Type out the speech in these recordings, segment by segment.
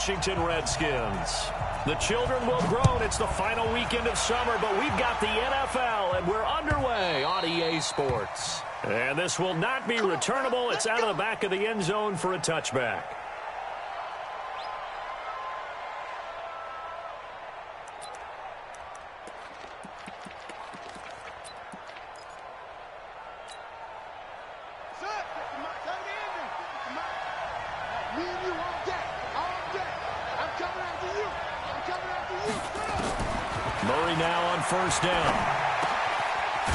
Washington Redskins. The children will groan. It's the final weekend of summer, but we've got the NFL, and we're underway on EA Sports. And this will not be returnable. It's out of the back of the end zone for a touchback. Murray now on first down.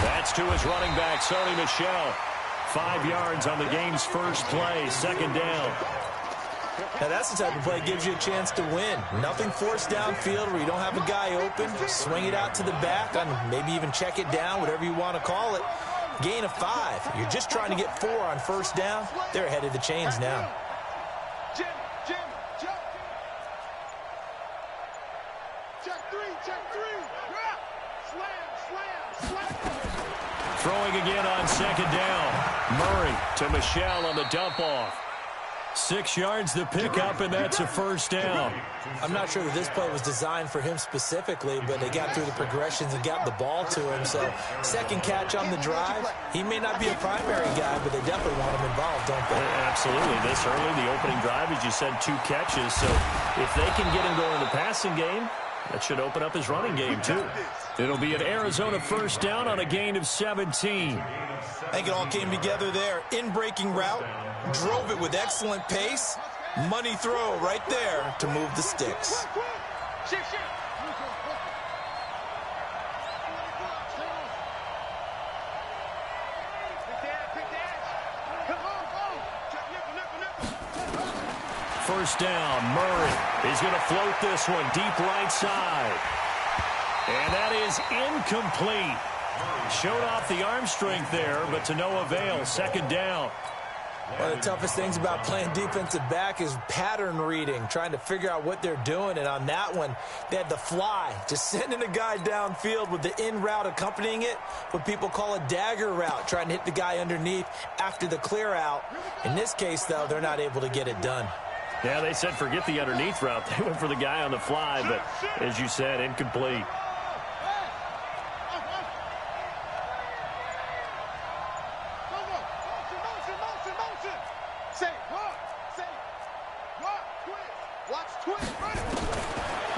That's to his running back, Sony Michel. 5 yards on the game's first play, second down. Now that's the type of play that gives you a chance to win. Nothing forced downfield where you don't have a guy open. Swing it out to the back, and maybe even check it down, whatever you want to call it. Gain of 5. You're just trying to get 4 on first down. They're ahead of the chains now. Throwing again on second down. Murray to Michel on the dump-off. 6 yards the pickup, and that's a first down. I'm not sure that this play was designed for him specifically, but they got through the progressions and got the ball to him. So second catch on the drive. He may not be a primary guy, but they definitely want him involved, don't they? Absolutely. This early, the opening drive, as you said, 2 catches. So if they can get him going in the passing game, that should open up his running game, too. It'll be an Arizona first down on a gain of 17. I think it all came together there. In-breaking route, drove it with excellent pace. Money throw right there to move the sticks. First down, Murray. He's going to float this one deep right side. And that is incomplete. Showed off the arm strength there, but to no avail. Second down. One of the toughest things about playing defensive back is pattern reading, trying to figure out what they're doing. And on that one, they had the fly, just sending a guy downfield with the in route accompanying it, what people call a dagger route, trying to hit the guy underneath after the clear out. In this case, though, they're not able to get it done. Yeah, they said forget the underneath route. They went for the guy on the fly, but as you said, incomplete.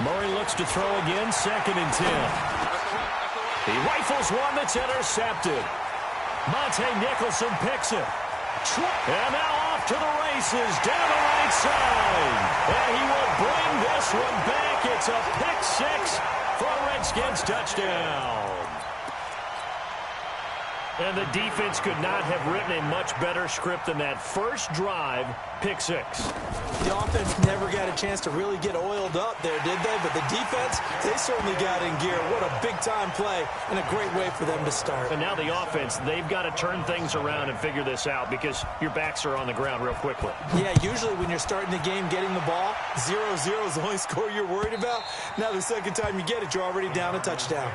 Murray looks to throw again, 2nd and 10. He rifles one that's intercepted. Monte Nicholson picks it. And now off to the races, down the right side. And he will bring this one back. It's a pick 6 for a Redskins touchdown. And the defense could not have written a much better script than that first drive, pick 6. The offense never got a chance to really get oiled up there, did they? But the defense, they certainly got in gear. What a big-time play and a great way for them to start. And now the offense, they've got to turn things around and figure this out because your backs are on the ground real quickly. Yeah, usually when you're starting the game getting the ball, 0-0 is the only score you're worried about. Now the second time you get it, you're already down a touchdown.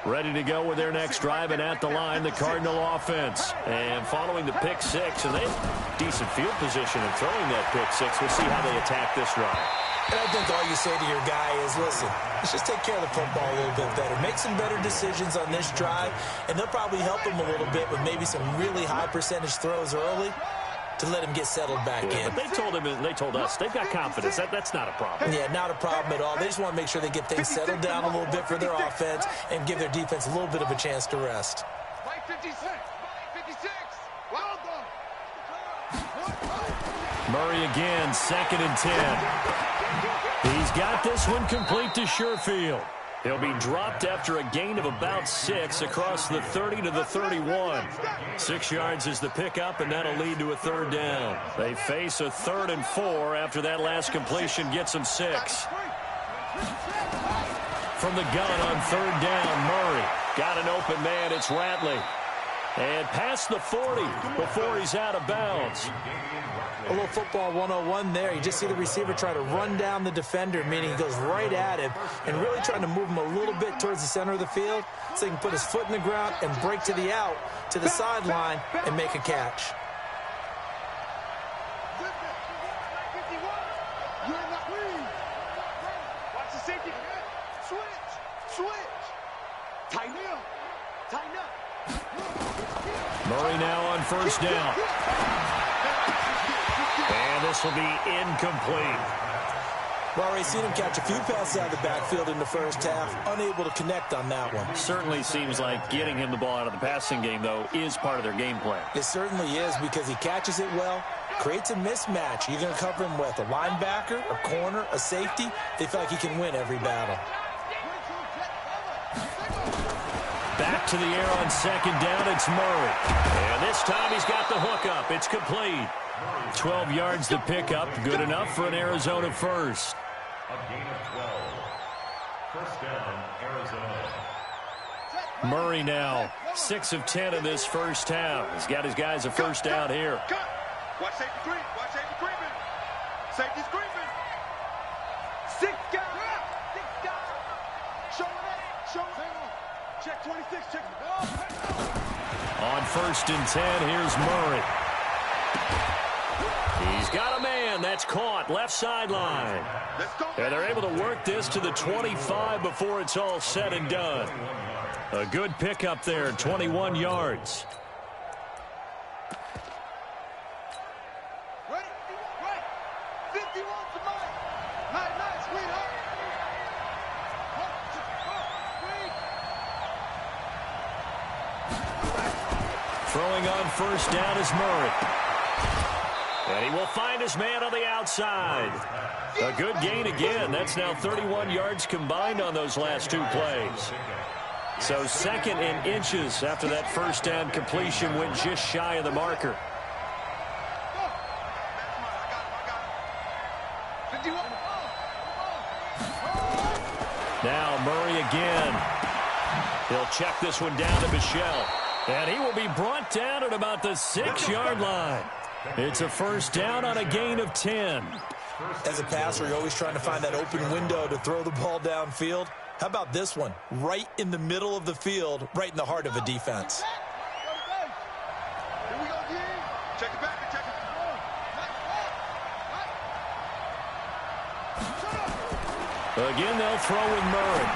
Ready to go with their next drive, and at the line, the Cardinal offense. And following the pick 6, and they have decent field position in throwing that pick 6. We'll see how they attack this drive. And I think all you say to your guy is, listen, let's just take care of the football a little bit better. Make some better decisions on this drive, and they'll probably help him a little bit with maybe some really high percentage throws early to let him get settled back in. But they told him, and they told us, they've got confidence. That's not a problem. Yeah, not a problem at all. They just want to make sure they get things settled down a little bit for their offense and give their defense a little bit of a chance to rest. Murray again, 2nd and 10. He's got this one complete to Sherfield. He'll be dropped after a gain of about 6 across the 30 to the 31. 6 yards is the pickup, and that'll lead to a 3rd down. They face a 3rd and 4 after that last completion gets them 6. From the gun on 3rd down, Murray got an open man. It's Ratley. And past the 40 before he's out of bounds. A little football 101 there. You just see the receiver try to run down the defender, meaning he goes right at him and really trying to move him a little bit towards the center of the field so he can put his foot in the ground and break to the out, to the sideline, and make a catch. Murray now on first down. And this will be incomplete. Well, already seen him catch a few passes out of the backfield in the first half, unable to connect on that one. Certainly seems like getting him the ball out of the passing game, though, is part of their game plan. It certainly is because he catches it well, creates a mismatch. You're going to cover him with a linebacker, a corner, a safety. They feel like he can win every battle. Back to the air on second down, it's Murray. And this time he's got the hook up. It's complete. 12 yards to pick up. Good enough for an Arizona first. A gain of 12. First down, Arizona. Murray now 6 of 10 in this first half. He's got his guys a first down here. Watch safety creep. Watch safety creeping. Safety's creeping. 6 guys. 6 guys. Showing up. Showing up. Check 26. Check the ball. On first and 10, here's Murray. He's got a man. That's caught. Left sideline. And they're able to work this to the 25 before it's all said and done. A good pickup there, 21 yards. Ready? Right. 51 to mine. Nice, sweetheart. Throwing on first down is Murray. And he will find his man on the outside. A good gain again. That's now 31 yards combined on those last 2 plays. So second in inches after that first down completion went just shy of the marker. Now Murray again. He'll check this one down to Michel. And he will be brought down at about the 6-yard line. It's a first down on a gain of 10. As a passer, you're always trying to find that open window to throw the ball downfield. How about this one? Right in the middle of the field, right in the heart of a defense. Here we go, D. Check it back. Check it. Again, they'll throw with Murray.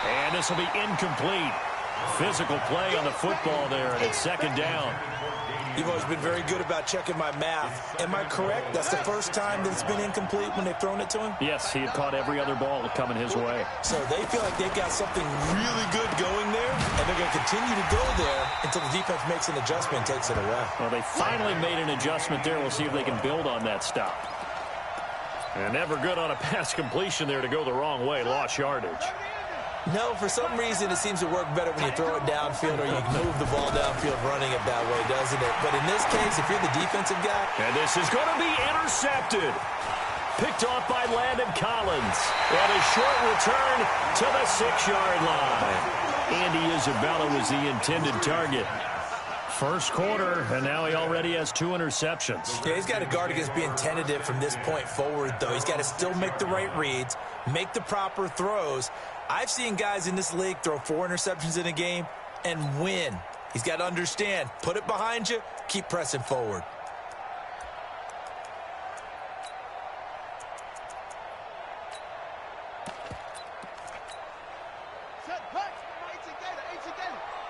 And this will be incomplete. Physical play on the football there, and it's second down. You've always been very good about checking my math. Am I correct? That's the first time that it's been incomplete when they've thrown it to him? Yes, he had caught every other ball coming his way. So they feel like they've got something really good going there, and they're going to continue to go there until the defense makes an adjustment and takes it away. Well, they finally made an adjustment there. We'll see if they can build on that stop. And never good on a pass completion there to go the wrong way. Lost yardage. No, for some reason, it seems to work better when you throw it downfield or you move the ball downfield running it that way, doesn't it? But in this case, if you're the defensive guy... And this is going to be intercepted. Picked off by Landon Collins. And a short return to the 6-yard line. Andy Isabella was the intended target. First quarter, and now he already has 2 interceptions. Yeah, he's got to guard against being tentative from this point forward, though. He's got to still make the right reads, make the proper throws. I've seen guys in this league throw 4 interceptions in a game and win. He's got to understand, put it behind you, keep pressing forward. Set back. 8 together.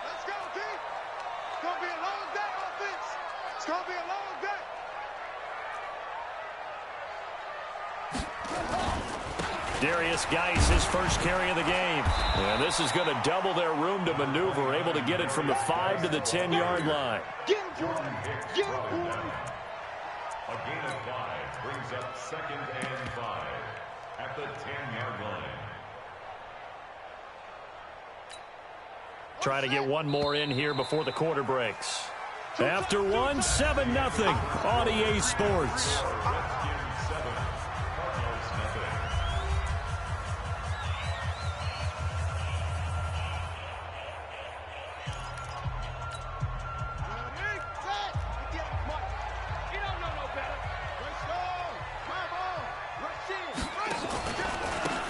Let's go, D. It's going to be a long day, offense. It's going to be a long day. Darius Geis, his first carry of the game. And this is going to double their room to maneuver, able to get it from the 5 to the 10-yard line. Get him, boy. Get him, boy. A gain of 5 brings up 2nd and 5 at the 10-yard line. Try to get one more in here before the quarter breaks. After one, 7-0 on EA Sports.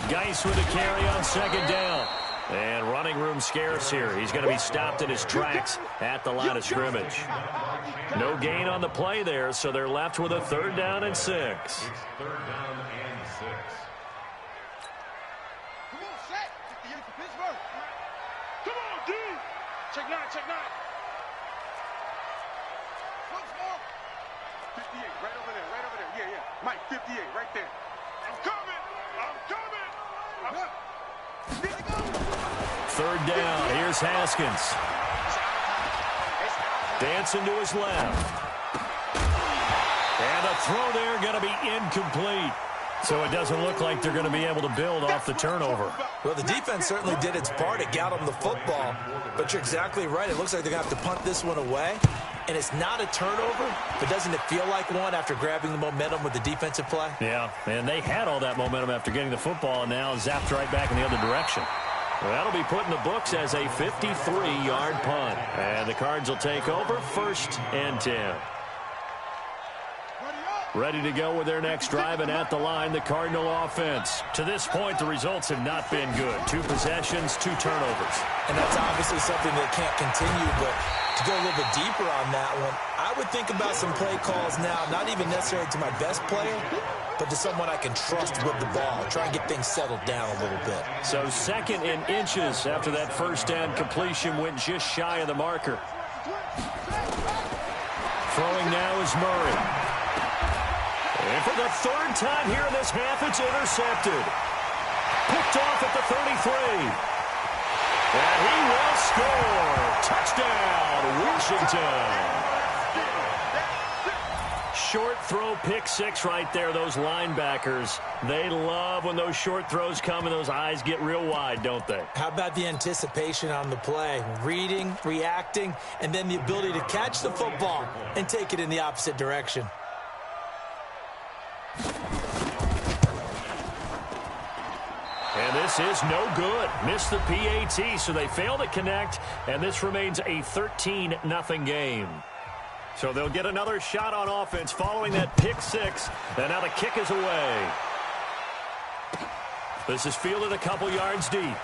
Geis with a carry on second down. And running room scarce here. He's going to be stopped in his tracks at the line of scrimmage. No gain on the play there, so they're left with a 3rd down and 6. It's 3rd down and 6. Come on, set. Pittsburgh. Come on, D. Check 9, check 9. Once more. 58, right over there, right over there. Yeah, yeah. Mike, 58, right there. I'm coming. I'm coming. Here they go. 3rd down. Here's Haskins. Dancing to his left. And the throw there going to be incomplete. So it doesn't look like they're going to be able to build off the turnover. Well, the defense certainly did its part. It got them the football. But you're exactly right. It looks like they're going to have to punt this one away. And it's not a turnover, but doesn't it feel like one after grabbing the momentum with the defensive play? Yeah, and they had all that momentum after getting the football and now zapped right back in the other direction. Well, that'll be put in the books as a 53-yard punt. And the Cards will take over 1st and 10. Ready to go with their next drive, and at the line, the Cardinal offense. To this point, the results have not been good. 2 possessions, 2 turnovers. And that's obviously something that can't continue, but to go a little bit deeper on that one, I would think about some play calls now, not even necessarily to my best player, but to someone I can trust with the ball. Try and get things settled down a little bit. So 2nd and inches after that 1st down completion went just shy of the marker. Throwing now is Murray. And for the 3rd time here in this half, it's intercepted. Picked off at the 33. And he will score. Touchdown, Washington. Short throw, pick 6 right there. Those linebackers, they love when those short throws come and those eyes get real wide, don't they? How about the anticipation on the play? Reading, reacting, and then the ability to catch the football and take it in the opposite direction. And this is no good. Missed the PAT, so they fail to connect, and this remains a 13-0 game. So they'll get another shot on offense following that pick 6, and now the kick is away. This is fielded a couple yards deep.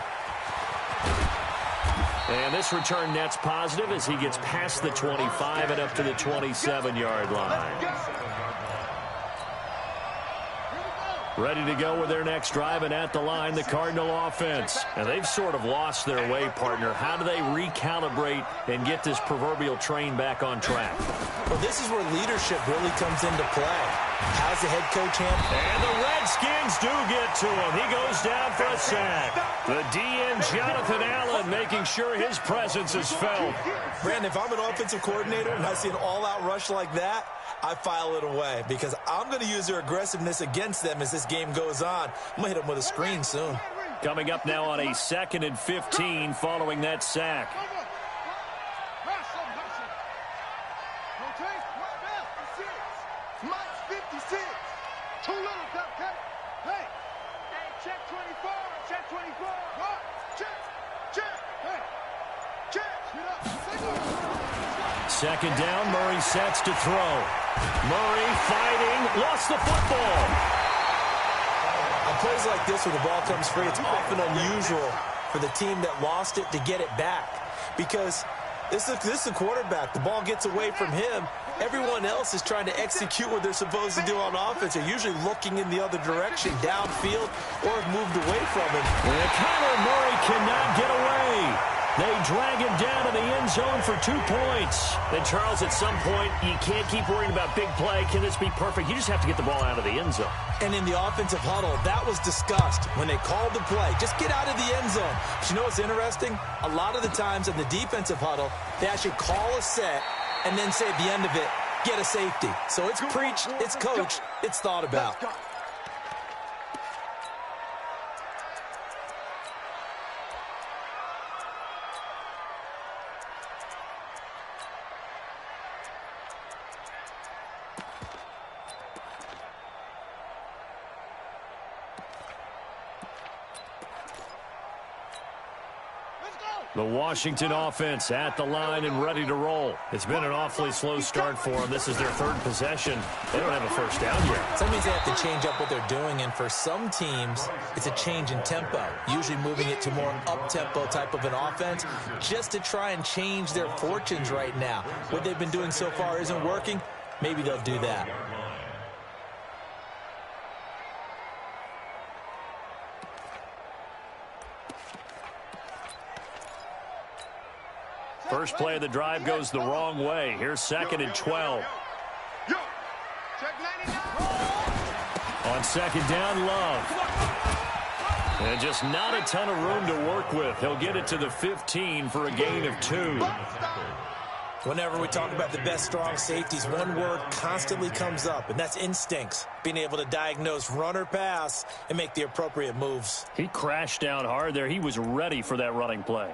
And this return net's positive as he gets past the 25 and up to the 27-yard line. Ready to go with their next drive, and at the line, the Cardinal offense. And they've sort of lost their way, partner. How do they recalibrate and get this proverbial train back on track? Well, this is where leadership really comes into play. How's the head coach handle? And the Redskins do get to him. He goes down for a sack. The DN, Jonathan Allen, making sure his presence is felt. Brandon, if I'm an offensive coordinator and I see an all-out rush like that, I file it away because I'm going to use their aggressiveness against them as this game goes on. I'm going to hit them with a screen soon. Coming up now on a 2nd and 15 following that sack. Second down, Murray sets to throw. Murray fighting, lost the football. On plays like this, when the ball comes free, it's often unusual for the team that lost it to get it back. Because this is the quarterback. The ball gets away from him. Everyone else is trying to execute what they're supposed to do on offense. They're usually looking in the other direction, downfield, or have moved away from him. And Kyler Murray cannot get away. They drag him down to the end zone for 2 points. Then, Charles, at some point, you can't keep worrying about big play. Can this be perfect? You just have to get the ball out of the end zone. And in the offensive huddle, that was discussed when they called the play. Just get out of the end zone. But you know what's interesting? A lot of the times in the defensive huddle, they actually call a set and then say at the end of it, get a safety. So it's preached, it's coached, it's thought about. Let's go! The Washington offense at the line and ready to roll. It's been an awfully slow start for them. This is their third possession. They don't have a first down yet. That means they have to change up what they're doing, and for some teams, it's a change in tempo, usually moving it to more up-tempo type of an offense just to try and change their fortunes right now. What they've been doing so far isn't working. Maybe they'll do that. First play of the drive goes the wrong way. Here's 2nd and 12. On 2nd down, Love. And just not a ton of room to work with. He'll get it to the 15 for a gain of 2. Whenever we talk about the best strong safeties, one word constantly comes up, and that's instincts. Being able to diagnose run or pass and make the appropriate moves. He crashed down hard there. He was ready for that running play.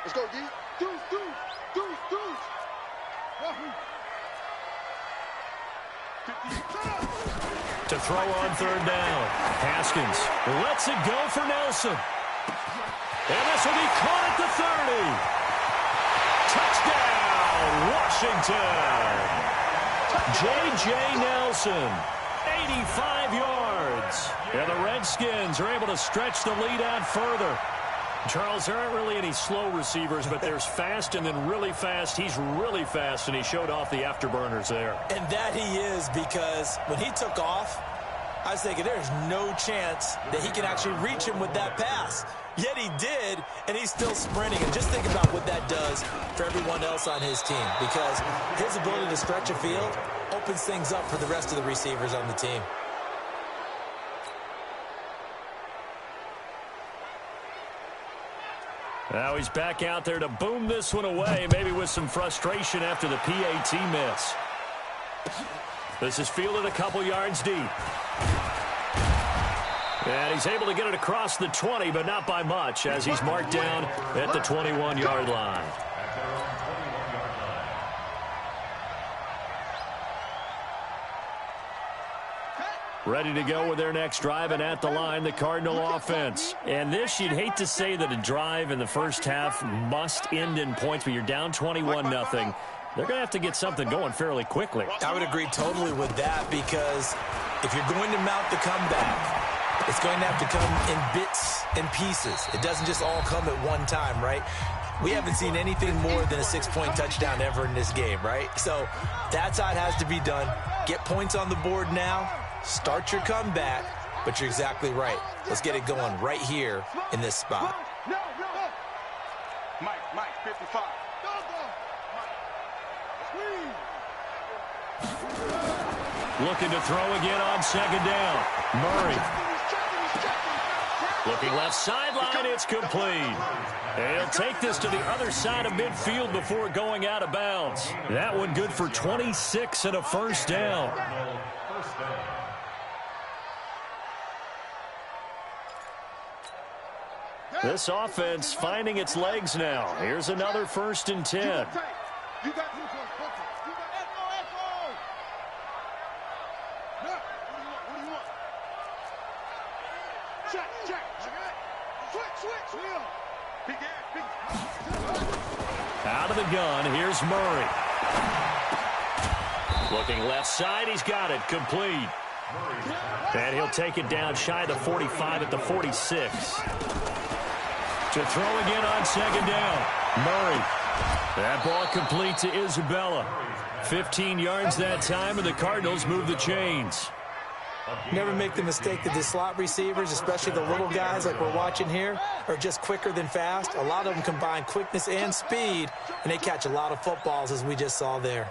Let's go, D. Deuce. To throw on 3rd down. Haskins lets it go for Nelson. And this will be caught at the 30. Touchdown, Washington. J.J. Nelson, 85 yards. And the Redskins are able to stretch the lead out further. Charles, there aren't really any slow receivers, but there's fast and then really fast. He's really fast, and he showed off the afterburners there. And that he is, because when he took off, I was thinking there's no chance that he can actually reach him with that pass. Yet he did, and he's still sprinting. And just think about what that does for everyone else on his team, because his ability to stretch a field opens things up for the rest of the receivers on the team. Now he's back out there to boom this one away, maybe with some frustration after the PAT miss. This is fielded a couple yards deep. And he's able to get it across the 20, but not by much, as he's marked down at the 21-yard line. Ready to go with their next drive, and at the line, the Cardinal offense. And this, you'd hate to say that a drive in the first half must end in points, but you're down 21-0. They're going to have to get something going fairly quickly. I would agree totally with that, because if you're going to mount the comeback, it's going to have to come in bits and pieces. It doesn't just all come at one time, right? We haven't seen anything more than a 6-point touchdown ever in this game, right? So that's how it has to be done. Get points on the board now. Start your comeback, but you're exactly right. Let's get it going right here in this spot. Mike, 55. Looking to throw again on 2nd down. Murray. Looking left sideline, it's complete. And he'll take this to the other side of midfield before going out of bounds. That one good for 26 and a first down. This offense finding its legs now. Here's another 1st and 10. You got echo. What do you want? Check. Switch. Out of the gun, here's Murray. Looking left side, he's got it, complete. And he'll take it down shy of the 45 at the 46. To throw again on 2nd down. Murray. That ball complete to Isabella. 15 yards that time, and the Cardinals move the chains. Never make the mistake that the slot receivers, especially the little guys like we're watching here, are just quicker than fast. A lot of them combine quickness and speed, and they catch a lot of footballs, as we just saw there.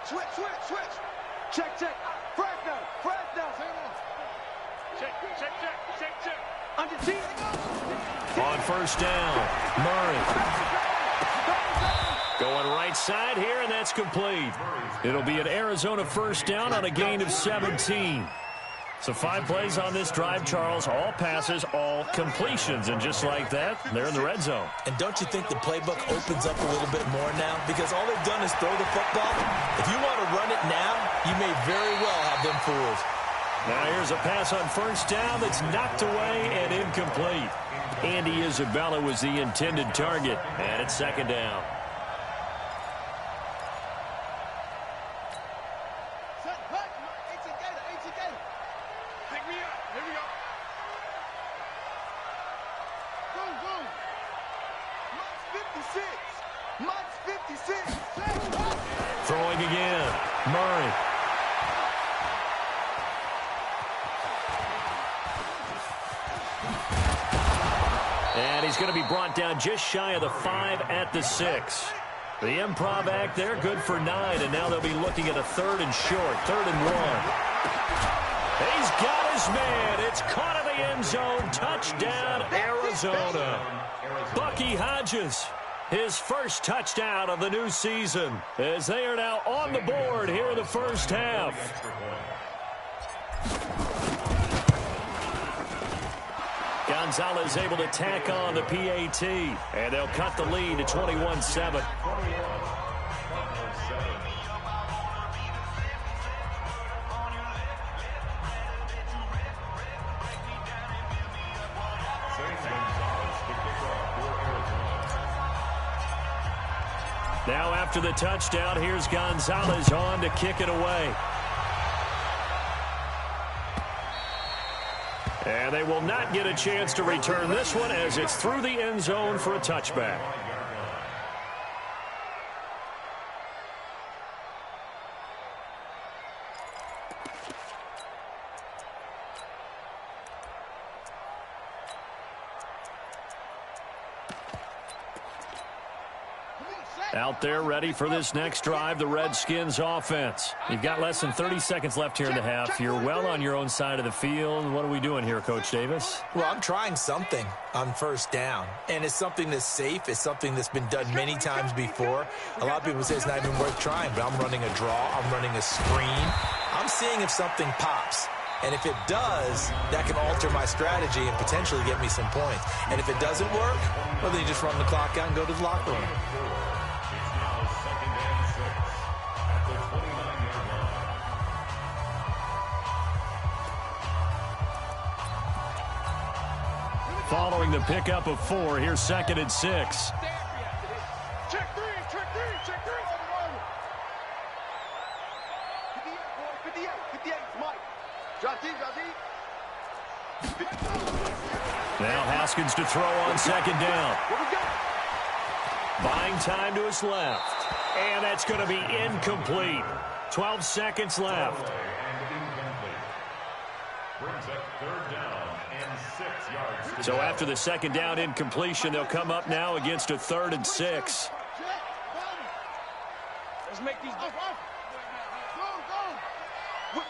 Switch. Check. Fresno. Check. Under T. On 1st down, Murray. Going right side here, and that's complete. It'll be an Arizona 1st down on a gain of 17. So 5 plays on this drive, Charles. All passes, all completions. And just like that, they're in the red zone. And don't you think the playbook opens up a little bit more now? Because all they've done is throw the football. If you want to run it now, you may very well have them fooled. Now here's a pass on first down that's knocked away and incomplete. Andy Isabella was the intended target. And it's second down. Throwing again. Murray. And he's going to be brought down just shy of the 5 at the 6. The improv act there, good for 9, and now they'll be looking at a 3rd and short, 3rd and 1. He's got his man. It's caught in the end zone. Touchdown, Arizona. Bucky Hodges, his first touchdown of the new season, as they are now on the board here in the first half. Gonzalez able to tack on the PAT, and they'll cut the lead to 21-7. Now after the touchdown, here's Gonzalez on to kick it away. And they will not get a chance to return this one as it's through the end zone for a touchback. Out there ready for this next drive, the Redskins offense. You've got less than 30 seconds left here in the half. You're well on your own side of the field. What are we doing here, Coach Davis? Well, I'm trying something on first down, and it's something that's safe. It's something that's been done many times before. A lot of people say it's not even worth trying, but I'm running a draw. I'm running a screen. I'm seeing if something pops. And if it does, that can alter my strategy and potentially get me some points. And if it doesn't work, well, then you just run the clock out and go to the locker room. Following the pickup of 4, here's 2nd and 6. Check three, check three, check three. 58, Mike. Drop deep, drop deep. Now Haskins to throw on 2nd down. Buying time to his left. And that's going to be incomplete. 12 seconds left. Brings up 3rd down and 6 yards. So after the 2nd down incompletion, they'll come up now against a 3rd and 6. Let's make these. Go. Whip.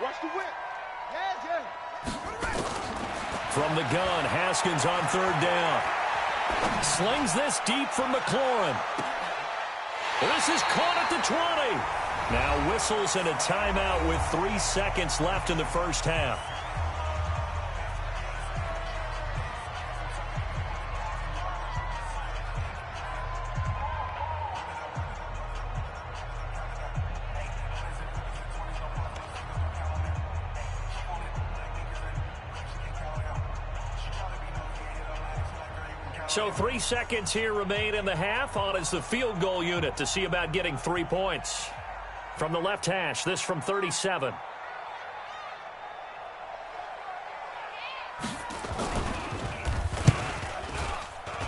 Watch the whip. Yeah. From the gun, Haskins on 3rd down. Slings this deep from McLaurin. This is caught at the 20. Now whistles and a timeout with 3 seconds left in the first half. So 3 seconds here remain in the half. On is the field goal unit to see about getting 3 points. From the left hash, this from 37.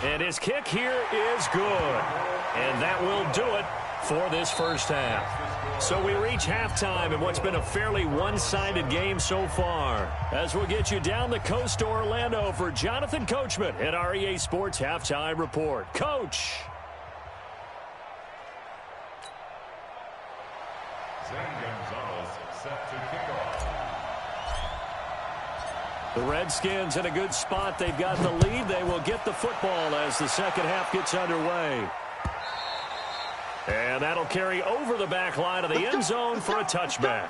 And his kick here is good. And that will do it for this first half. So we reach halftime in what's been a fairly one-sided game so far. As we'll get you down the coast to Orlando for Jonathan Coachman at our EA Sports Halftime Report. Coach! Gonzalez set to kick off. The Redskins in a good spot. They've got the lead. They will get the football as the second half gets underway. And that'll carry over the back line of the end zone for a touchback.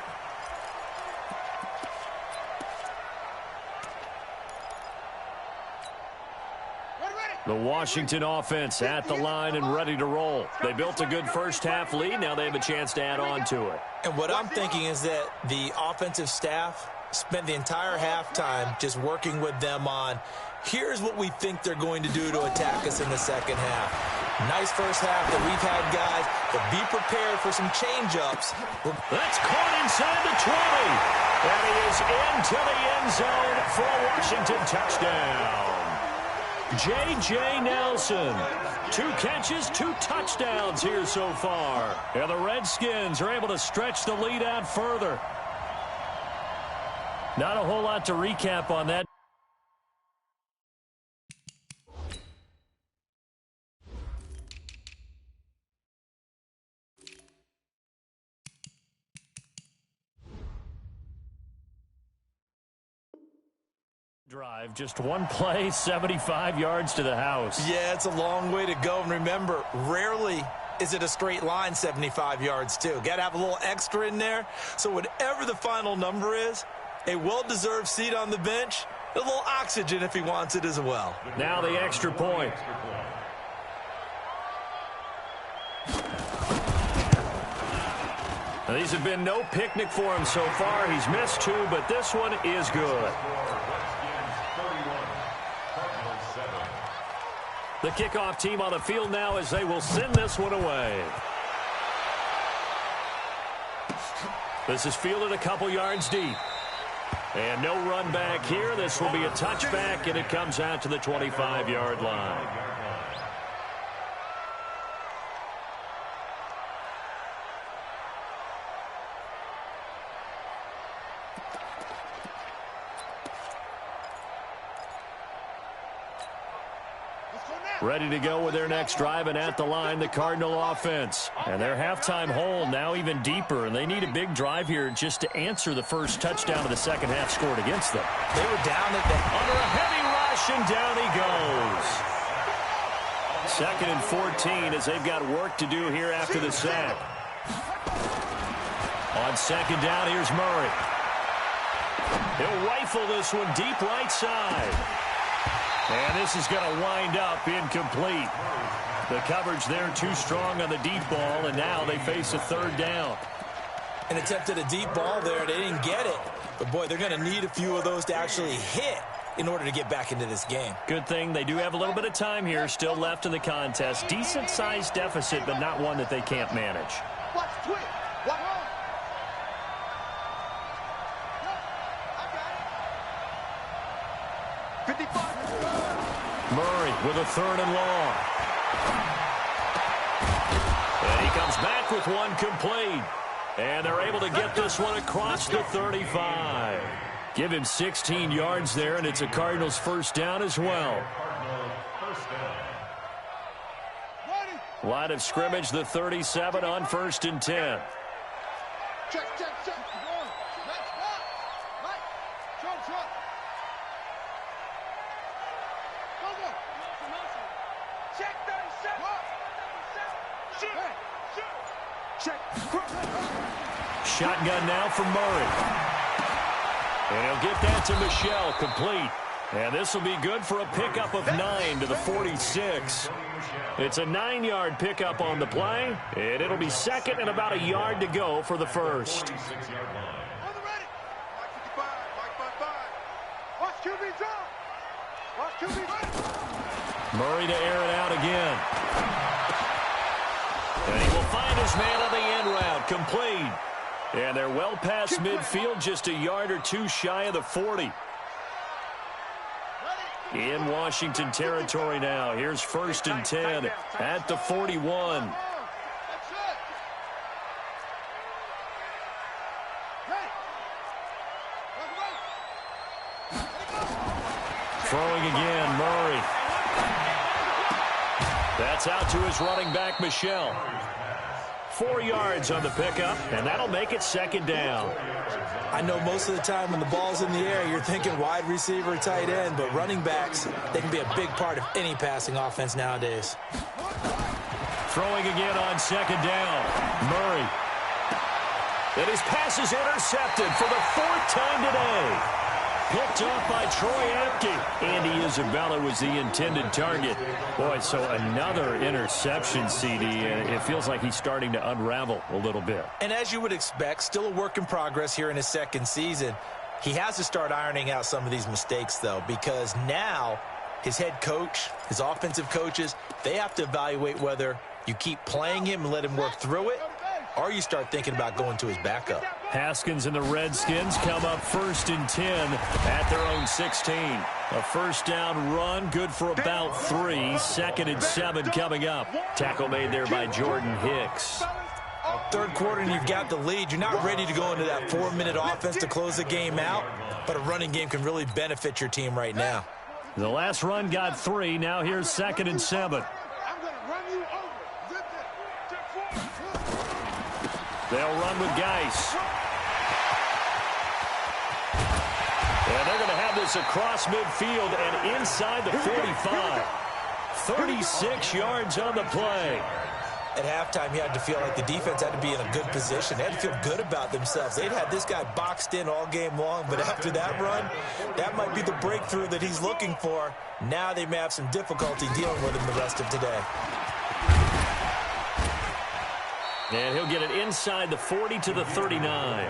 The Washington offense at the line and ready to roll. They built a good first-half lead. Now they have a chance to add on to it. And what I'm thinking is that the offensive staff spent the entire halftime just working with them on, here's what we think they're going to do to attack us in the second half. Nice first half that we've had, guys, but be prepared for some change-ups. That's caught inside the 20. And he is into the end zone for a Washington touchdown. J.J. Nelson, 2 catches, 2 touchdowns here so far. And the Redskins are able to stretch the lead out further. Not a whole lot to recap on that. Drive, just one play, 75 yards to the house. Yeah, it's a long way to go. And remember, rarely is it a straight line 75 yards, too. Got to have a little extra in there. So whatever the final number is, a well-deserved seat on the bench, a little oxygen if he wants it as well. Now the extra point. Now, these have been no picnic for him so far. He's missed 2, but this one is good. The kickoff team on the field now as they will send this one away. This is fielded a couple yards deep. And no run back here. This will be a touchback, and it comes out to the 25-yard line. Ready to go with their next drive, and at the line, the Cardinal offense. And their halftime hole now even deeper, and they need a big drive here just to answer the first touchdown of the second half scored against them. They were down at the under a heavy rush, and down he goes. 2nd and 14 as they've got work to do here after the sack. On second down, here's Murray. He'll rifle this one deep right side. And this is going to wind up incomplete. The coverage there too strong on the deep ball, and now they face a 3rd down. An attempt at a deep ball there. They didn't get it. But, boy, they're going to need a few of those to actually hit in order to get back into this game. Good thing they do have a little bit of time here still left in the contest. Decent-sized deficit, but not one that they can't manage. Watch twitch. Watch. Murray with a 3rd and long. And he comes back with one complete. And they're able to get this one across the 35. Give him 16 yards there, and it's a Cardinals 1st down as well. Line of scrimmage, the 37 on 1st and 10. Check. Shotgun now for Murray. And he'll get that to Michel, complete. And this will be good for a pickup of 9 to the 46. It's a 9-yard pickup on the play, and it'll be 2nd and about a yard to go for the 1st. Murray to air it out again. And he will find his man on the end route, complete. And they're well past midfield, just a yard or 2 shy of the 40. In Washington territory now. Here's 1st and 10 at the 41. Throwing again, Murray. That's out to his running back, Michel. 4 yards on the pickup, and that'll make it 2nd down. I know most of the time when the ball's in the air, you're thinking wide receiver, tight end, but running backs, they can be a big part of any passing offense nowadays. Throwing again on 2nd down. Murray. And his pass is intercepted for the 4th time today. Picked off by Troy Apke. Andy Isabella was the intended target. Boy, so another interception, CD. It feels like he's starting to unravel a little bit. And as you would expect, still a work in progress here in his second season. He has to start ironing out some of these mistakes, though, because now his head coach, his offensive coaches, they have to evaluate whether you keep playing him and let him work through it, or you start thinking about going to his backup. Haskins and the Redskins come up 1st and 10 at their own 16. A first down run, good for about 3. 2nd and 7 coming up. Tackle made there by Jordan Hicks. Third quarter and you've got the lead. You're not ready to go into that 4-minute offense to close the game out, but a running game can really benefit your team right now. The last run got 3. Now here's 2nd and 7. They'll run with Geis. And they're going to have this across midfield and inside the 45. 36 yards on the play. At halftime, you had to feel like the defense had to be in a good position. They had to feel good about themselves. They'd had this guy boxed in all game long, but after that run, that might be the breakthrough that he's looking for. Now they may have some difficulty dealing with him the rest of today. And he'll get it inside the 40 to the 39.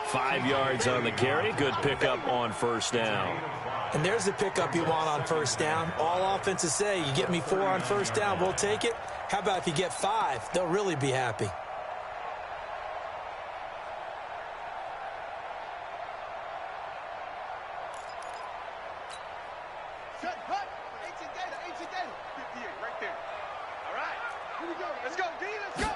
5 yards on the carry. Good pickup on first down. And there's the pickup you want on first down. All offenses say, you get me 4 on first down, we'll take it. How about if you get 5? They'll really be happy. Set, hut. 18 data, 18 data. 58, right there. All right, here we go. Let's go, D, let's go.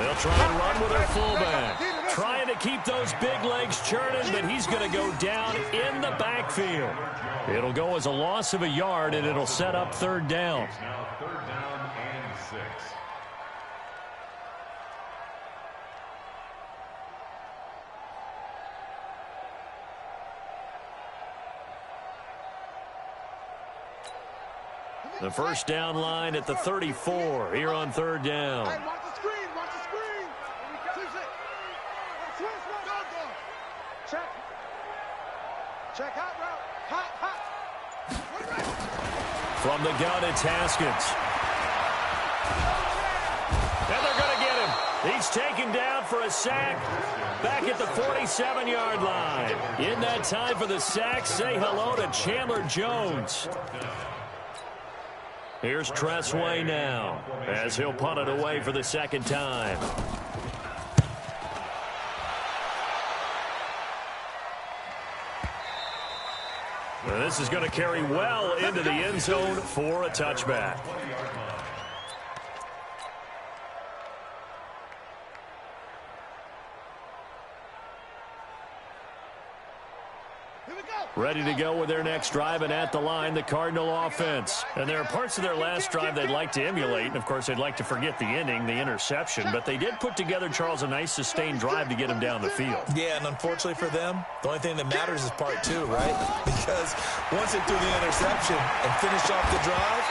They'll try and run with their fullback. Trying to keep those big legs churning, but he's going to go down in the backfield. It'll go as a loss of a yard, and it'll set up 3rd down. Now 3rd down and 6. The first down line at the 34 here on 3rd down. Hey, watch the screen, watch the screen. Switch, go, go. Check. Check, hot route. Hot, hot. From the gun, it's Haskins. And they're going to get him. He's taken down for a sack back at the 47-yard line. In that time for the sack, say hello to Chandler Jones. Here's Tressway now as he'll punt it away for the 2nd time. This is going to carry well into the end zone for a touchback. Ready to go with their next drive, and at the line, the Cardinal offense. And there are parts of their last drive they'd like to emulate, and of course they'd like to forget the ending, the interception, but they did put together, Charles, a nice sustained drive to get him down the field. Yeah, and unfortunately for them, the only thing that matters is part 2, right? Because once they threw the interception and finished off the drive,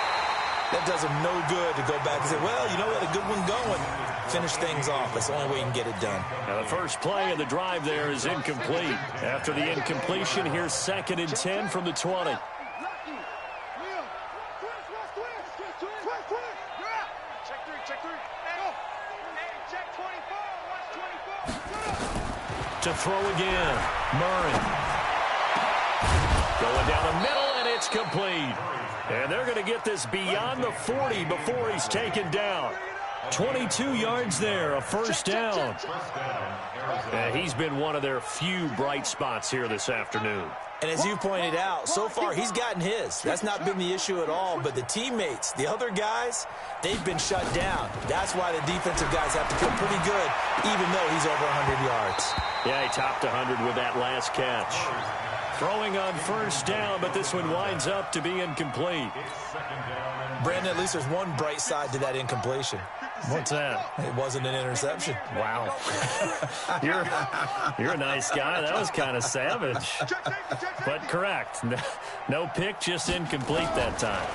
that does them no good to go back and say, well, you know, we had a good one going. Finish things off. That's the only way you can get it done. Now, the first play of the drive there is incomplete. After the incompletion, here's 2nd and 10 from the 20. To throw again, Murray. Going down the middle, and it's complete. And they're going to get this beyond the 40 before he's taken down. 22 yards there, a first down. And he's been one of their few bright spots here this afternoon. And as you pointed out, so far he's gotten his. That's not been the issue at all. But the teammates, the other guys, they've been shut down. That's why the defensive guys have to feel pretty good, even though he's over 100 yards. Yeah, he topped 100 with that last catch. Throwing on first down, but this one winds up to be incomplete. Brandon, at least there's one bright side to that incompletion. What's that? It wasn't an interception. Wow. You're a nice guy. That was kind of savage. But correct. No pick, just incomplete that time.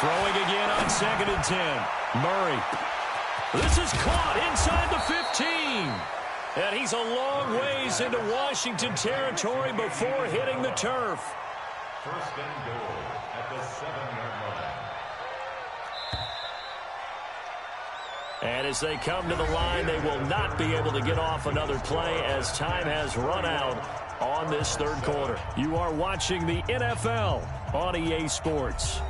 Throwing again on 2nd and 10. Murray. This is caught inside the 15. And he's a long ways into Washington territory before hitting the turf. First and goal at the 7-yard line. And as they come to the line, they will not be able to get off another play as time has run out on this third quarter. You are watching the NFL on EA Sports.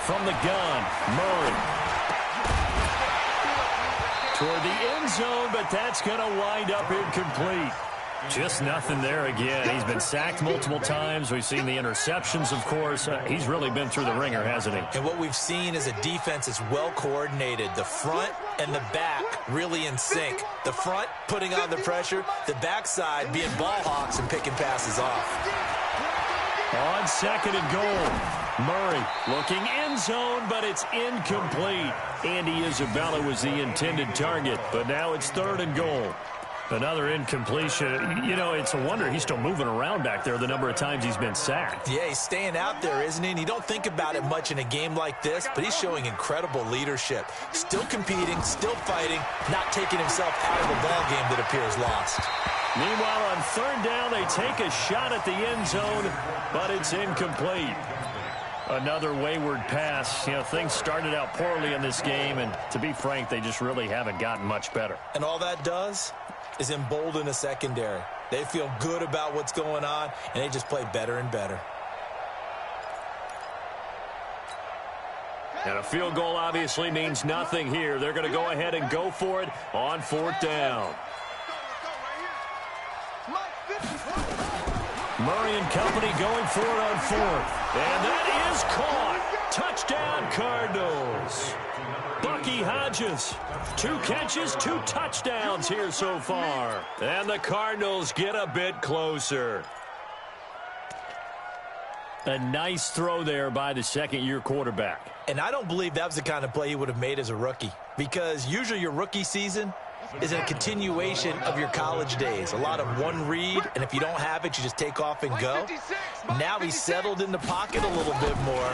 From the gun, Murray. Toward the end zone, but that's going to wind up incomplete. Just nothing there again. He's been sacked multiple times. We've seen the interceptions, of course. He's really been through the ringer, hasn't he? And what we've seen is a defense that's well coordinated. The front and the back really in sync. The front putting on the pressure, the backside being ball hawks and picking passes off. On second and goal, Murray looking end zone, but it's incomplete. Andy Isabella was the intended target, but now it's third and goal. Another incompletion. You know, it's a wonder he's still moving around back there the number of times he's been sacked. Yeah, he's staying out there, isn't he? And you don't think about it much in a game like this, but he's showing incredible leadership. Still competing, still fighting, not taking himself out of a ball game that appears lost. Meanwhile, on third down, they take a shot at the end zone, but it's incomplete. Another wayward pass. You know, things started out poorly in this game, and to be frank, they just really haven't gotten much better. And all that does is embolden a secondary. They feel good about what's going on, and they just play better and better. And a field goal obviously means nothing here. They're going to go ahead and go for it on fourth down. Murray and company going for it on fourth. And that is caught. Touchdown, Cardinals. Bucky Hodges, 2 catches, 2 touchdowns here so far. And the Cardinals get a bit closer. A nice throw there by the second-year quarterback. And I don't believe that was the kind of play he would have made as a rookie, because usually your rookie season is a continuation of your college days. A lot of one read, and if you don't have it, you just take off and go. Now he's settled in the pocket a little bit more,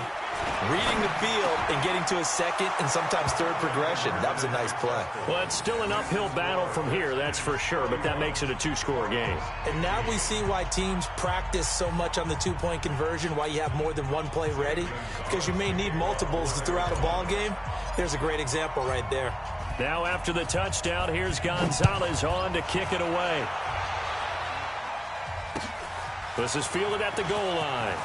reading the field and getting to his second and sometimes third progression. That was a nice play. Well, it's still an uphill battle from here, that's for sure, but that makes it a 2-score game. And now we see why teams practice so much on the 2-point conversion, why you have more than one play ready, because you may need multiples throughout a ball game. There's a great example right there. Now after the touchdown, here's Gonzalez on to kick it away. This is fielded at the goal line.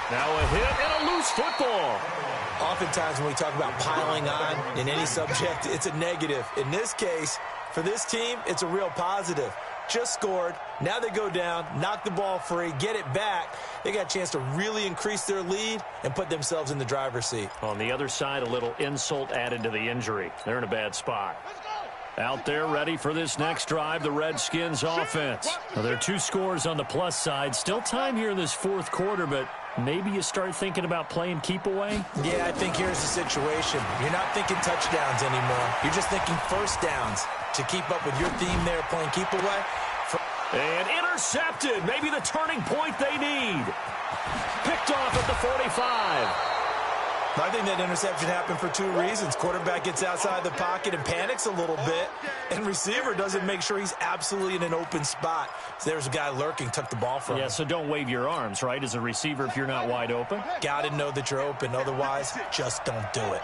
Now a hit and a loose football. Oftentimes when we talk about piling on in any subject, it's a negative. In this case, for this team, it's a real positive. Just scored. Now they go down, knock the ball free, get it back. They got a chance to really increase their lead and put themselves in the driver's seat. On the other side, a little insult added to the injury. They're in a bad spot. Out there ready for this next drive, the Redskins offense. Well, there are 2 scores on the plus side. Still time here in this fourth quarter, but maybe you start thinking about playing keep away? Yeah, I think here's the situation. You're not thinking touchdowns anymore. You're just thinking first downs to keep up with your theme there, playing keep away. And intercepted. Maybe the turning point they need. Picked off at the 45. I think that interception happened for 2 reasons. Quarterback gets outside the pocket and panics a little bit, and receiver doesn't make sure he's absolutely in an open spot. So there's a guy lurking, took the ball from him. Yeah, so don't wave your arms, right, as a receiver if you're not wide open. Got to know that you're open. Otherwise, just don't do it.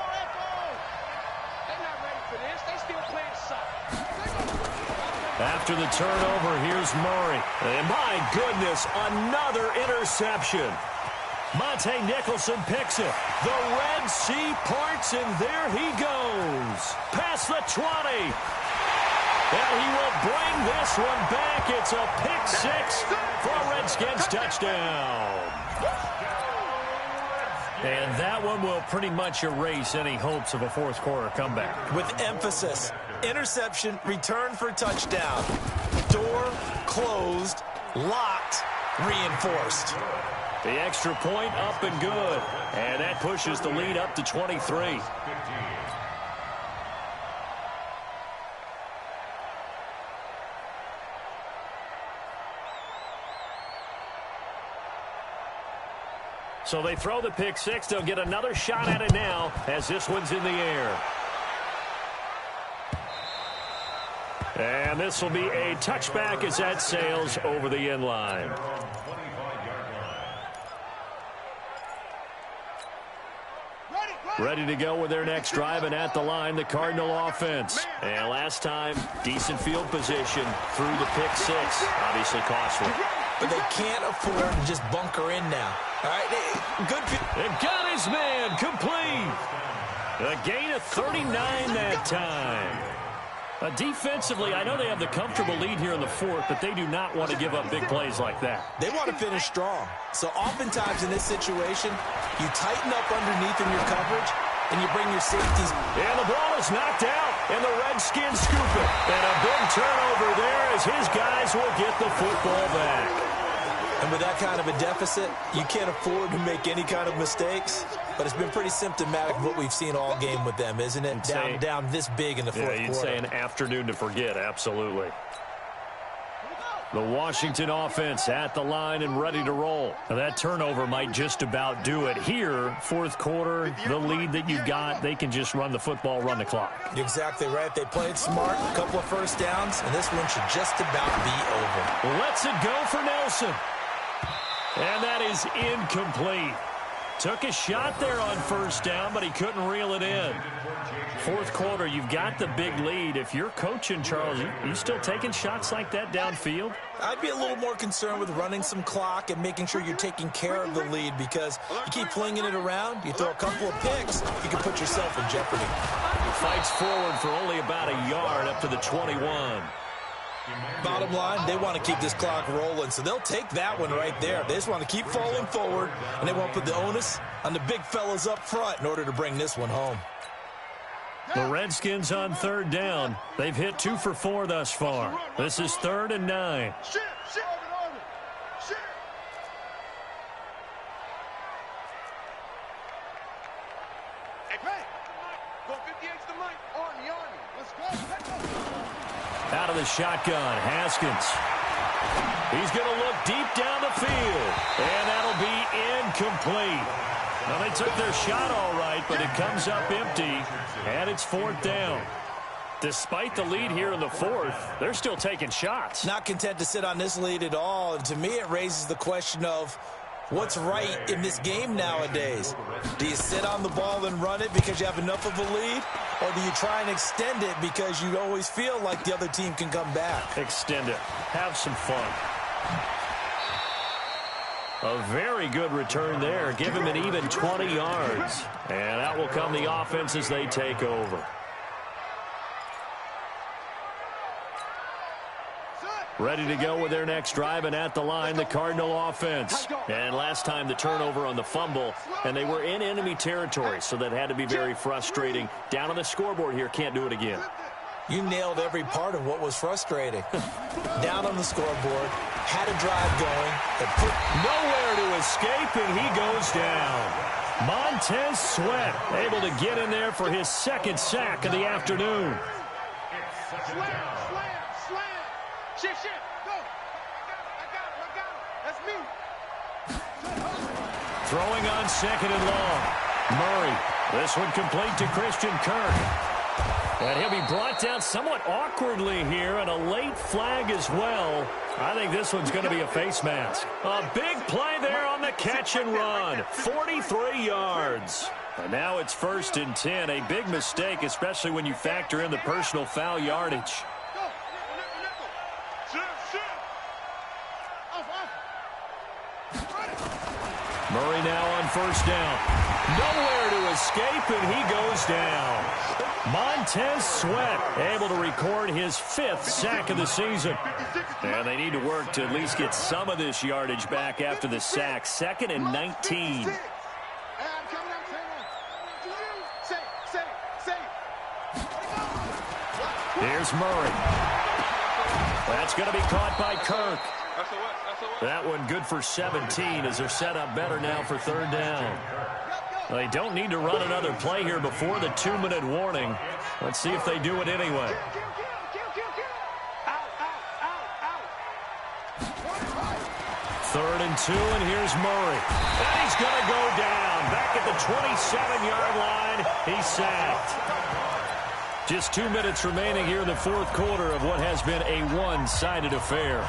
After the turnover, here's Murray. And my goodness, another interception. Monte Nicholson picks it. The Red Sea parts, and there he goes. Past the 20. And he will bring this one back. It's a pick 6 for a Redskins touchdown. And that one will pretty much erase any hopes of a fourth quarter comeback. With emphasis, interception, return for touchdown. Door closed, locked, reinforced. The extra point up and good. And that pushes the lead up to 23. So they throw the pick six. They'll get another shot at it now as this one's in the air. And this will be a touchback as that sails over the end line. Ready to go with their next drive, and at the line, the Cardinal offense. And last time, decent field position through the pick six. Obviously costly. But they can't afford to just bunker in now. All right, good. They got his man complete. A gain of 39 that time. Defensively, I know they have the comfortable lead here in the fourth, but they do not want to give up big plays like that. They want to finish strong. So oftentimes in this situation, you tighten up underneath in your coverage, and you bring your safeties. And the ball is knocked out, and the Redskins scoop it. And a big turnover there as his guys will get the football back. And with that kind of a deficit, you can't afford to make any kind of mistakes. But it's been pretty symptomatic of what we've seen all game with them, isn't it? Down this big in the fourth quarter. Yeah, you'd say an afternoon to forget, absolutely. The Washington offense at the line and ready to roll. Now that turnover might just about do it here. Fourth quarter, the lead that you've got, they can just run the football, run the clock. You're exactly right. They played smart, a couple of first downs, and this one should just about be over. Lets it go for Nelson. And that is incomplete. Took a shot there on first down, but he couldn't reel it in. Fourth quarter, you've got the big lead. If you're coaching, Charles, you still taking shots like that downfield? I'd be a little more concerned with running some clock and making sure you're taking care of the lead, because you keep flinging it around, you throw a couple of picks, you can put yourself in jeopardy. Fights forward for only about a yard up to the 21. Bottom line, they want to keep this clock rolling, so they'll take that one right there. They just want to keep falling forward, and they want to put the onus on the big fellas up front in order to bring this one home. The Redskins on third down. They've hit 2 for 4 thus far. This is 3rd and 9. Out of the shotgun, Haskins. He's going to look deep down the field, and that'll be incomplete. Now, they took their shot all right, but it comes up empty, and it's 4th down. Despite the lead here in the fourth, they're still taking shots. Not content to sit on this lead at all, and to me it raises the question of what's right in this game nowadays. Do you sit on the ball and run it because you have enough of a lead, or do you try and extend it because you always feel like the other team can come back? Extend it. Have some fun. A very good return there. Give him an even 20 yards. And out will come the offense as they take over. Ready to go with their next drive, and at the line, the Cardinal offense. And last time the turnover on the fumble, and they were in enemy territory, so that had to be very frustrating. Down on the scoreboard here, can't do it again. You nailed every part of what was frustrating. Down on the scoreboard, had a drive going, and put nowhere to escape, and he goes down. Montez Sweat able to get in there for his second sack of the afternoon. Shift, go. I got him. That's me. Throwing on 2nd and long. Murray. This one complete to Christian Kirk. And he'll be brought down somewhat awkwardly here, and a late flag as well. I think this one's going to be a face mask. A big play there on the catch and run. 43 yards. And now it's 1st and 10. A big mistake, especially when you factor in the personal foul yardage. Murray now on 1st down. Nowhere to escape, and he goes down. Montez Sweat able to record his 5th sack of the season. And they need to work to at least get some of this yardage back after the sack. 2nd and 19. Here's Murray. That's going to be caught by Kirk. That one good for 17 as they're set up better now for third down. They don't need to run another play here before the 2-minute warning. Let's see if they do it anyway. Third and 2, and here's Murray. And he's going to go down. Back at the 27-yard line, he's sacked. Just 2 minutes remaining here in the fourth quarter of what has been a one-sided affair.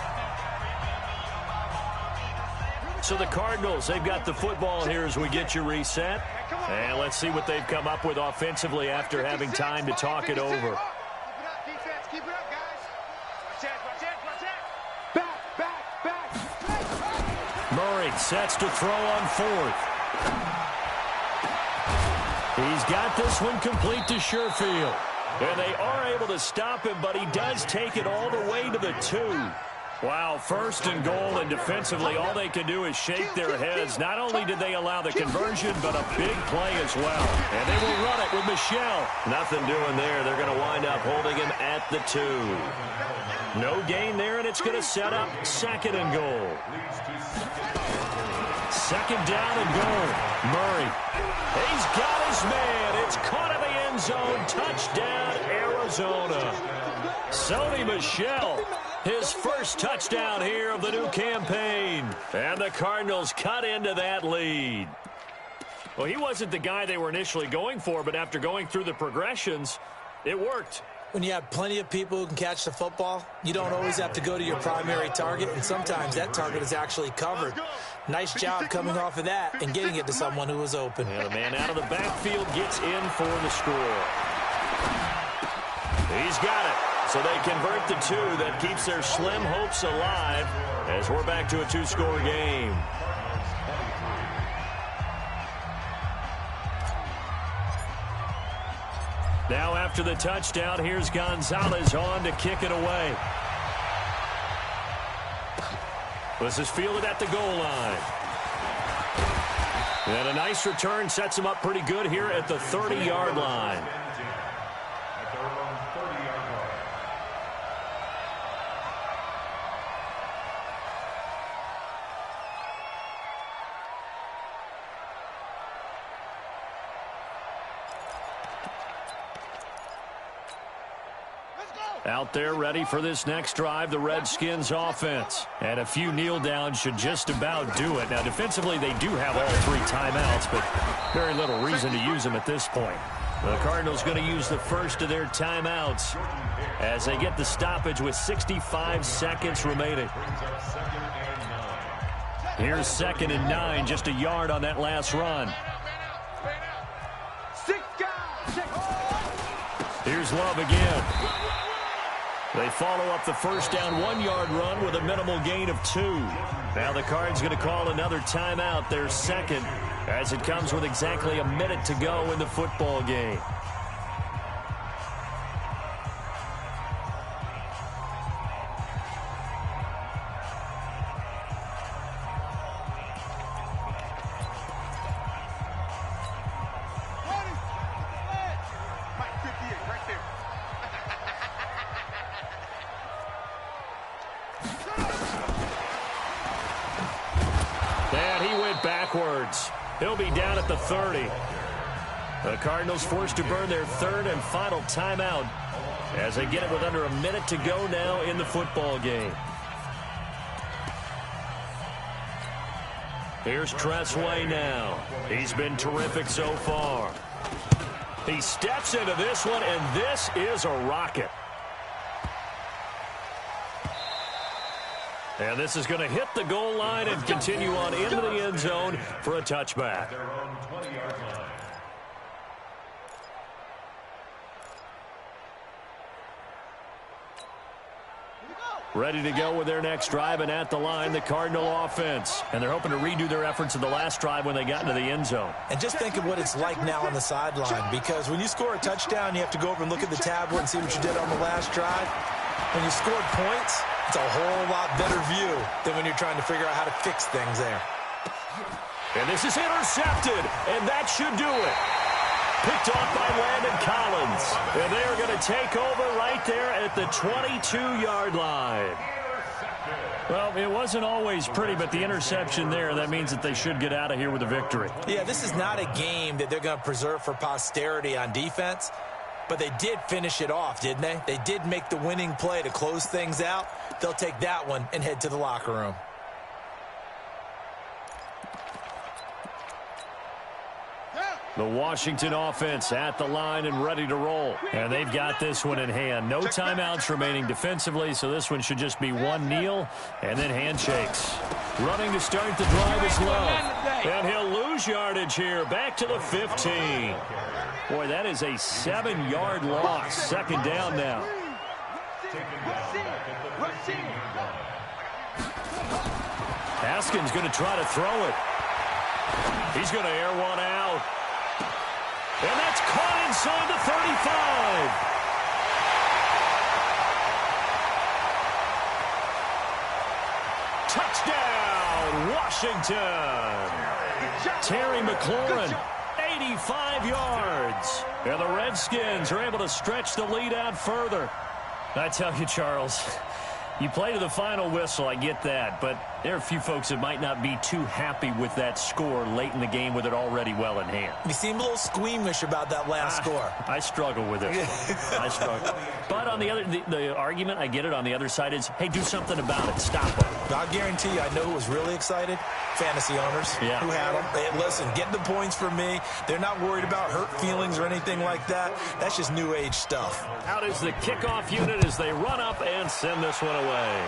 So the Cardinals, they've got the football here as we get you reset. And let's see what they've come up with offensively after having time to talk it over. Keep it up, defense. Keep it up, guys. Watch that. Back. Murray sets to throw on fourth. He's got this one complete to Sherfield. And they are able to stop him, but he does take it all the way to the 2. Wow, first and goal, and defensively all they can do is shake their heads. Not only did they allow the conversion, but a big play as well. And they will run it with Michel. Nothing doing there. They're going to wind up holding him at the 2. No gain there, and it's going to set up second and goal. Second down and goal. Murray. He's got his man. It's caught in the end zone. Touchdown, Arizona. Sony Michel, his first touchdown here of the new campaign. And the Cardinals cut into that lead. Well, he wasn't the guy they were initially going for, but after going through the progressions, it worked. When you have plenty of people who can catch the football, you don't always have to go to your primary target, and sometimes that target is actually covered. Nice job coming off of that and getting it to someone who was open. And the man out of the backfield gets in for the score. He's got it. So they convert the 2. That keeps their slim hopes alive as we're back to a 2-score game. Now after the touchdown, here's Gonzalez on to kick it away. This is fielded at the goal line. And a nice return sets him up pretty good here at the 30-yard line. Out there ready for this next drive, the Redskins offense. And a few kneel downs should just about do it. Now, defensively, they do have all 3 timeouts, but very little reason to use them at this point. The Cardinals going to use the first of their timeouts as they get the stoppage with 65 seconds remaining. Here's 2nd and 9, just a yard on that last run. Here's Love again. They follow up the first down 1-yard run with a minimal gain of 2. Now the Cards going to call another timeout, their second, as it comes with exactly a minute to go in the football game. He'll be down at the 30. The Cardinals forced to burn their 3rd and final timeout as they get it with under a minute to go now in the football game. Here's Tressway now. He's been terrific so far. He steps into this one, and this is a rocket. And this is going to hit the goal line and continue on into the end zone for a touchback. Ready to go with their next drive, and at the line, the Cardinal offense. And they're hoping to redo their efforts of the last drive when they got into the end zone. And just think of what it's like now on the sideline, because when you score a touchdown, you have to go over and look at the tablet and see what you did on the last drive. When you scored points, it's a whole lot better view than when you're trying to figure out how to fix things there. And this is intercepted, and that should do it. Picked off by Landon Collins. And they are going to take over right there at the 22-yard line. Well, it wasn't always pretty, but the interception there, that means that they should get out of here with a victory. Yeah, this is not a game that they're going to preserve for posterity on defense, but they did finish it off, didn't they? They did make the winning play to close things out. They'll take that one and head to the locker room. The Washington offense at the line and ready to roll. And they've got this one in hand. No timeouts remaining defensively, so this one should just be one kneel and then handshakes. Running to start the drive is Love. And he'll lose yardage here. Back to the 15. Boy, that is a 7-yard loss. Second down now. Haskins going to try to throw it. He's going to air one out. And that's caught inside the 35. Touchdown, Washington. Terry McLaurin, 85 yards. And the Redskins are able to stretch the lead out further. I tell you, Charles, you play to the final whistle, I get that, but there are a few folks that might not be too happy with that score late in the game with it already well in hand. You seem a little squeamish about that last score. I struggle with it. I struggle. But on the other, the argument, I get it, on the other side is, hey, do something about it. Stop them. I'll guarantee you, I know who was really excited. Fantasy owners who had them. Hey, listen, get the points for me. They're not worried about hurt feelings or anything like that. That's just new age stuff. Out is the kickoff unit as they run up and send this one away.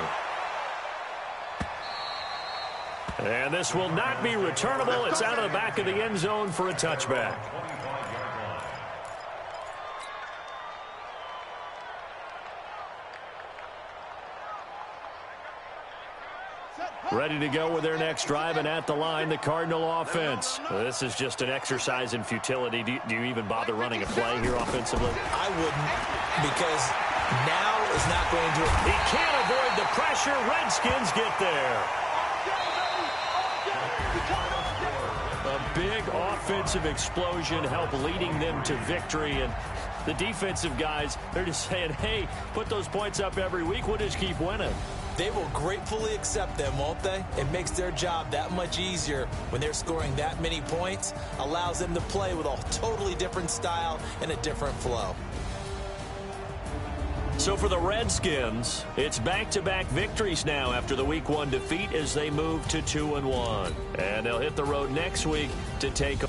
And this will not be returnable. It's out of the back of the end zone for a touchback. Ready to go with their next drive, and at the line, the Cardinal offense. This is just an exercise in futility. Do you even bother running a play here offensively? I wouldn't, because now is not going to... He can't avoid the pressure. Redskins get there. A big offensive explosion helped leading them to victory, and the defensive guys, they're just saying, hey, put those points up every week. We'll just keep winning. They will gratefully accept them, won't they? It makes their job that much easier when they're scoring that many points. Allows them to play with a totally different style and a different flow. So for the Redskins, it's back-to-back victories now after the Week 1 defeat as they move to 2-1. And they'll hit the road next week to take